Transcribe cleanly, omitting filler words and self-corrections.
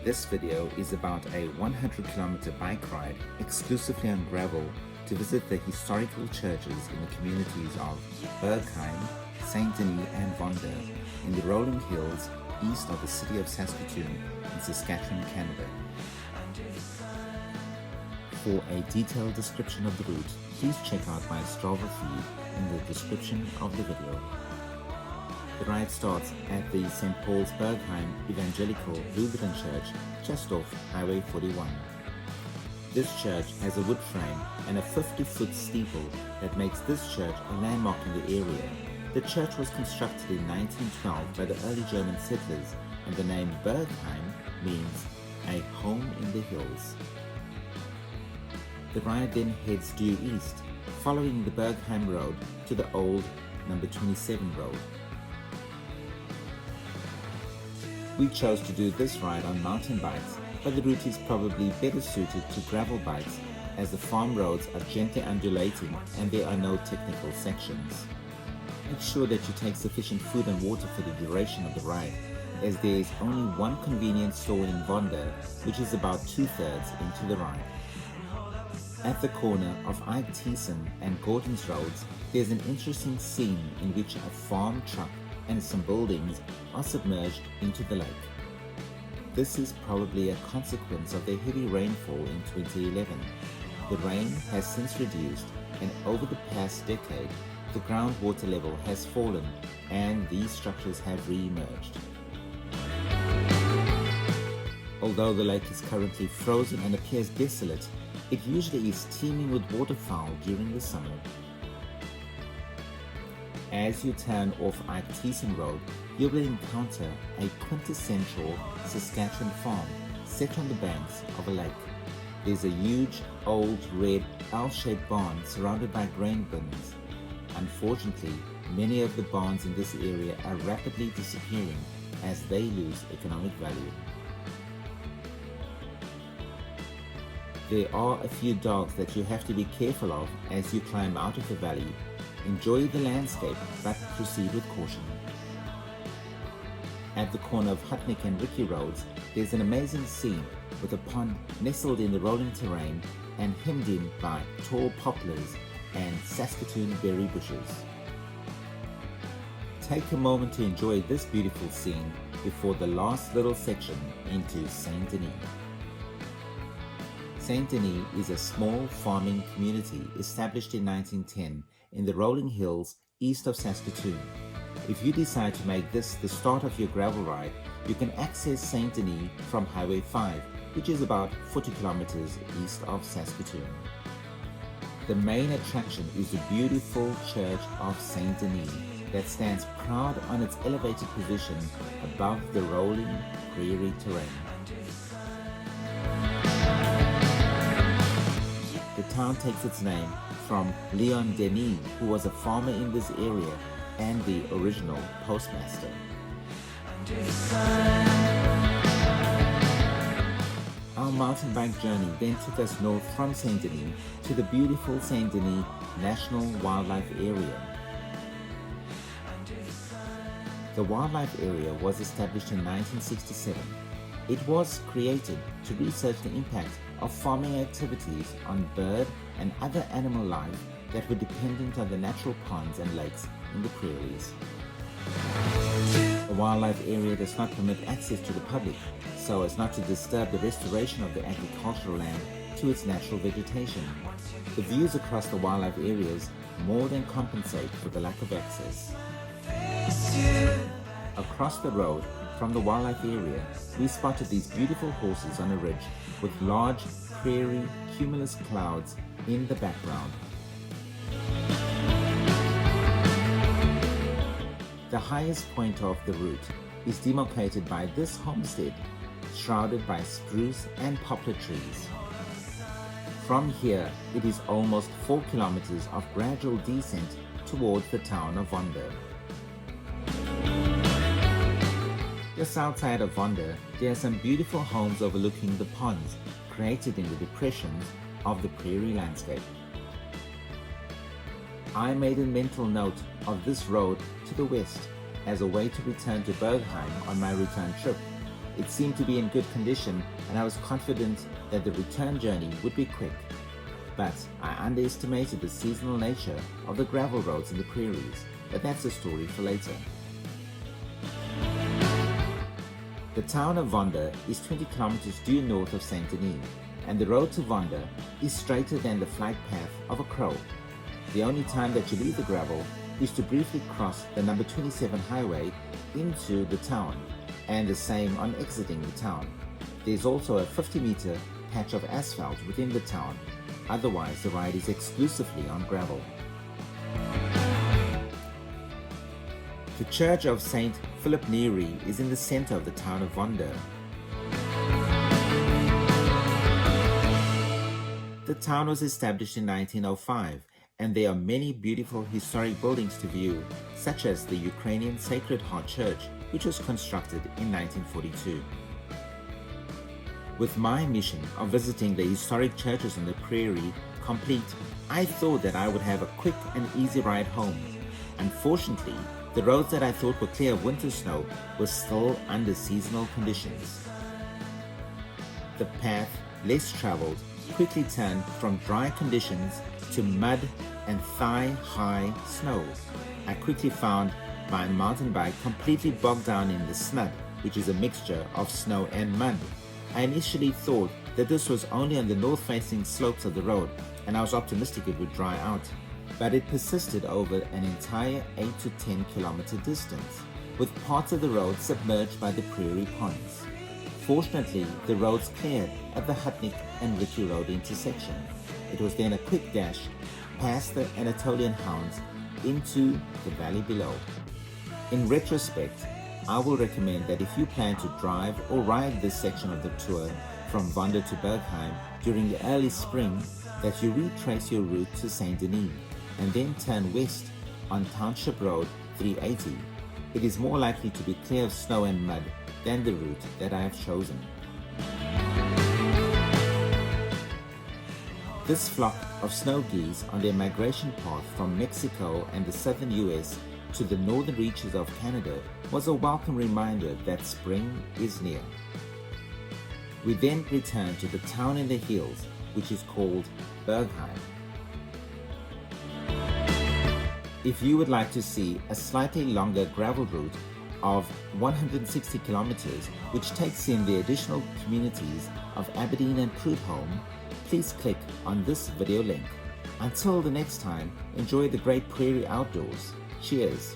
This video is about a 100-kilometer bike ride exclusively on gravel to visit the historical churches in the communities of Bergheim, St. Denis and Vonda in the rolling hills east of the city of Saskatoon in Saskatchewan, Canada. For a detailed description of the route, please check out my Strava feed in the description of the video. The ride starts at the St. Paul's Bergheim Evangelical Lutheran Church just off Highway 41. This church has a wood frame and a 50-foot steeple that makes this church a landmark in the area. The church was constructed in 1912 by the early German settlers, and the name Bergheim means a home in the hills. The ride then heads due east, following the Bergheim Road to the old number 27 road. We chose to do this ride on mountain bikes, but the route is probably better suited to gravel bikes as the farm roads are gently undulating and there are no technical sections. Make sure that you take sufficient food and water for the duration of the ride, as there is only one convenience store in Vonda, which is about 2/3 into the ride. At the corner of Ike Thiessen and Gordon's roads, there's an interesting scene in which a farm truck and some buildings are submerged into the lake. This is probably a consequence of the heavy rainfall in 2011. The rain has since reduced, and over the past decade, the groundwater level has fallen and these structures have re-emerged. Although the lake is currently frozen and appears desolate, it usually is teeming with waterfowl during the summer. As you turn off Ike Thiessen Road, you will encounter a quintessential Saskatchewan farm set on the banks of a lake. There's a huge, old, red, L-shaped barn surrounded by grain bins. Unfortunately, many of the barns in this area are rapidly disappearing as they lose economic value. There are a few dogs that you have to be careful of as you climb out of the valley. Enjoy the landscape, but proceed with caution. At the corner of Hutnik and Ricky Roads, there's an amazing scene with a pond nestled in the rolling terrain and hemmed in by tall poplars and Saskatoon berry bushes. Take a moment to enjoy this beautiful scene before the last little section into St. Denis. St. Denis is a small farming community established in 1910 in the rolling hills east of Saskatoon. If you decide to make this the start of your gravel ride, you can access St. Denis from Highway 5, which is about 40 kilometers east of Saskatoon. The main attraction is the beautiful Church of St. Denis that stands proud on its elevated position above the rolling prairie terrain. The town takes its name from Denis, who was a farmer in this area and the original postmaster. Our mountain bike journey then took us north from St. Denis to the beautiful St. Denis National Wildlife Area. The wildlife area was established in 1967. It was created to research the impact of farming activities on bird and other animal life that were dependent on the natural ponds and lakes in the prairies. The wildlife area does not permit access to the public, so as not to disturb the restoration of the agricultural land to its natural vegetation. The views across the wildlife areas more than compensate for the lack of access. Across the road from the wildlife area, we spotted these beautiful horses on a ridge with large prairie cumulus clouds in the background. The highest point of the route is demarcated by this homestead, shrouded by spruce and poplar trees. From here, it is almost 4 kilometers of gradual descent towards the town of Vonda. Just outside of Vonda, there are some beautiful homes overlooking the ponds created in the depressions of the prairie landscape. I made a mental note of this road to the west as a way to return to Bergheim on my return trip. It seemed to be in good condition, and I was confident that the return journey would be quick. But I underestimated the seasonal nature of the gravel roads in the prairies, but that's a story for later. The town of Vonda is 20 kilometers due north of St. Denis, and the road to Vonda is straighter than the flight path of a crow. The only time that you leave the gravel is to briefly cross the number 27 highway into the town, and the same on exiting the town. There's also a 50-meter patch of asphalt within the town. Otherwise, the ride is exclusively on gravel. The Church of St. Philip Neri is in the center of the town of Vonda. The town was established in 1905, and there are many beautiful historic buildings to view, such as the Ukrainian Sacred Heart Church, which was constructed in 1942. With my mission of visiting the historic churches on the prairie complete, I thought that I would have a quick and easy ride home. Unfortunately, the roads that I thought were clear of winter snow were still under seasonal conditions. The path, less traveled, quickly turned from dry conditions to mud and thigh-high snow. I quickly found my mountain bike completely bogged down in the snud, which is a mixture of snow and mud. I initially thought that this was only on the north-facing slopes of the road, and I was optimistic it would dry out. But it persisted over an entire 8 to 10 kilometer distance, with parts of the road submerged by the prairie ponds. Fortunately, the roads cleared at the Hutnik and Ricky Road intersection. It was then a quick dash past the Anatolian Hounds into the valley below. In retrospect, I will recommend that if you plan to drive or ride this section of the tour from Vonda to Bergheim during the early spring, that you retrace your route to St. Denis and then turn west on Township Road 380. It is more likely to be clear of snow and mud than the route that I have chosen. This flock of snow geese on their migration path from Mexico and the southern US to the northern reaches of Canada was a welcome reminder that spring is near. We then returned to the town in the hills, which is called Bergheim. If you would like to see a slightly longer gravel route of 160 kilometers, which takes in the additional communities of Aberdeen and Prudhoe, please click on this video link. Until the next time, enjoy the great prairie outdoors. Cheers!